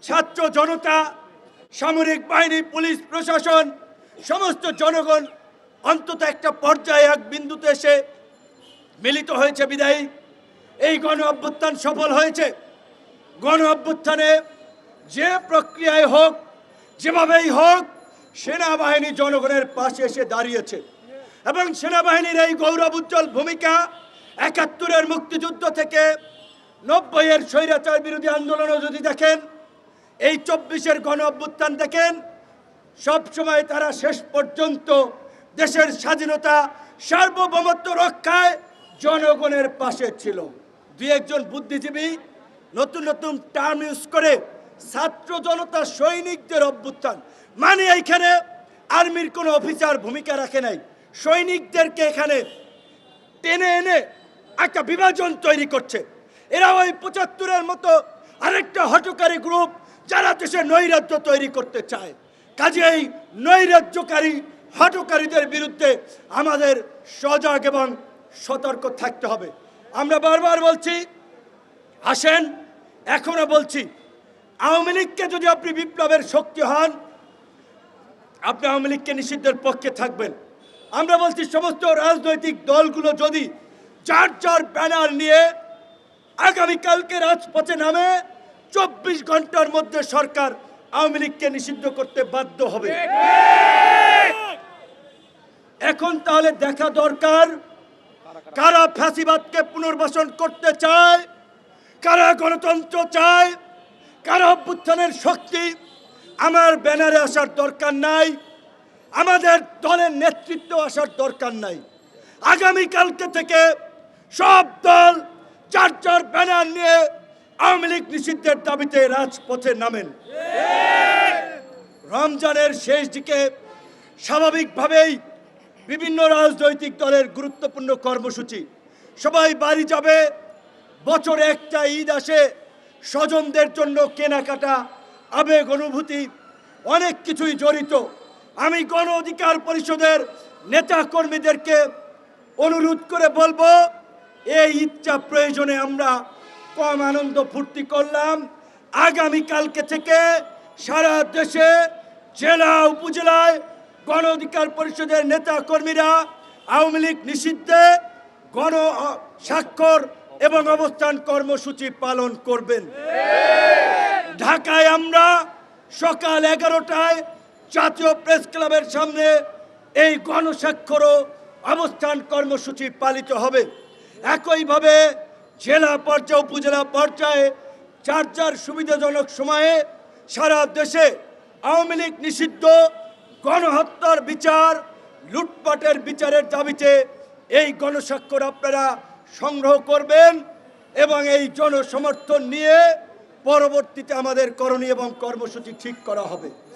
ছাত্র জনতা, সামরিক বাহিনী, পুলিশ প্রশাসন, সমস্ত জনগণ অন্তত একটা পর্যায়ে এক বিন্দুতে এসে মিলিত হয়েছে বিদায়ী এই গণ অভ্যুত্থান সফল হয়েছে। গণ অভ্যুত্থানে যে প্রক্রিয়ায় হোক, যেভাবেই হোক, সেনাবাহিনী জনগণের পাশে এসে দাঁড়িয়েছে এবং সেনাবাহিনীর এই গৌরব উজ্জ্বল ভূমিকা ৭১-এর মুক্তিযুদ্ধ থেকে ৯০-এর স্বৈরাচার বিরোধী আন্দোলনও যদি দেখেন, এই ২৪-এর গণ অভ্যুত্থান দেখেন, সবসময় তারা শেষ পর্যন্ত দেশের স্বাধীনতা, সার্বভৌমত্ব রক্ষায় জনগণের পাশে ছিল। দুই একজন বুদ্ধিজীবী নতুন নতুন টার্ম ইউজ করে ছাত্র জনতা সৈনিকদের অভ্যুত্থান মানে এইখানে আর্মির কোনো অফিসার ভূমিকা রাখে নাই, সৈনিকদেরকে এখানে টেনে এনে একটা বিভাজন তৈরি করছে। এরা ওই ৭৫-এর মতো আরেকটা হঠকারী গ্রুপ যারা দেশে নৈরাজ্য তৈরি করতে চায়। কাজেই নৈরাজ্যকারী হঠকারীদের বিরুদ্ধে আমাদের সজাগ এবং সতর্ক থাকতে হবে। আমরা বারবার বলছি, আসেন, এখনো বলছি, আওয়ামী লীগকে যদি আপনি বিপ্লবের শক্তি হন, আপনি আওয়ামী লীগকে নিষিদ্ধের পক্ষে থাকবেন। আমরা বলছি সমস্ত রাজনৈতিক দলগুলো যদি যার যার ব্যানার নিয়ে আগামীকালকে রাজপথে নামে ২৪ ঘন্টার মধ্যে সরকার আওয়ামী লীগকে নিষিদ্ধ করতে বাধ্য হবে। এখন তাহলে দেখা দরকার কারা ফ্যাসিবাদকে পুনর্বাসন করতে চায়, কারা গণতন্ত্র চায়, কারা অভ্যুত্থানের শক্তি। আমার ব্যানারে আসার দরকার নাই, আমাদের দলের নেতৃত্ব আসার দরকার নাই। আগামীকালকে থেকে সব দল যার যার ব্যানার নিয়ে আওয়ামী লীগ নিষিদ্ধের দাবিতে রাজপথে নামেন। রমজানের শেষ দিকে স্বাভাবিকভাবেই বিভিন্ন রাজনৈতিক দলের গুরুত্বপূর্ণ কর্মসূচি, সবাই বাড়ি যাবে, বছরে একটা ঈদ আসে, স্বজনদের জন্য কেনাকাটা, আবেগ অনুভূতি, অনেক কিছুই জড়িত। আমি গণ অধিকার পরিষদের নেতা কর্মীদেরকে অনুরোধ করে বলবো, এই ঈদটা প্রয়োজনে আমরা কম আনন্দ ফুর্তি করলাম, আগামীকালকে থেকে সারা দেশে জেলা উপজেলায় গণ অধিকার পরিষদের নেতা কর্মীরা আওয়ামী লীগ নিষিদ্ধে গণ স্বাক্ষর এবং অবস্থান কর্মসূচি পালন করবেন। ঢাকায় আমরা সকাল 11টায় জাতীয় প্রেস ক্লাবের সামনে এই গণস্বাক্ষর অবস্থান কর্মসূচি পালিত হবে। একইভাবে জেলা পর্যায়ে, উপজেলা পর্যায়ে যার যার সুবিধাজনক সময়ে সারা দেশে আওয়ামী লীগ নিষিদ্ধ, গণহত্যার বিচার, লুটপাটের বিচারের দাবিতে এই গণস্বাক্ষর আপনারা সংগ্রহ করবেন এবং এই জনসমর্থন নিয়ে পরবর্তীতে আমাদের করণীয় এবং কর্মসূচি ঠিক করা হবে।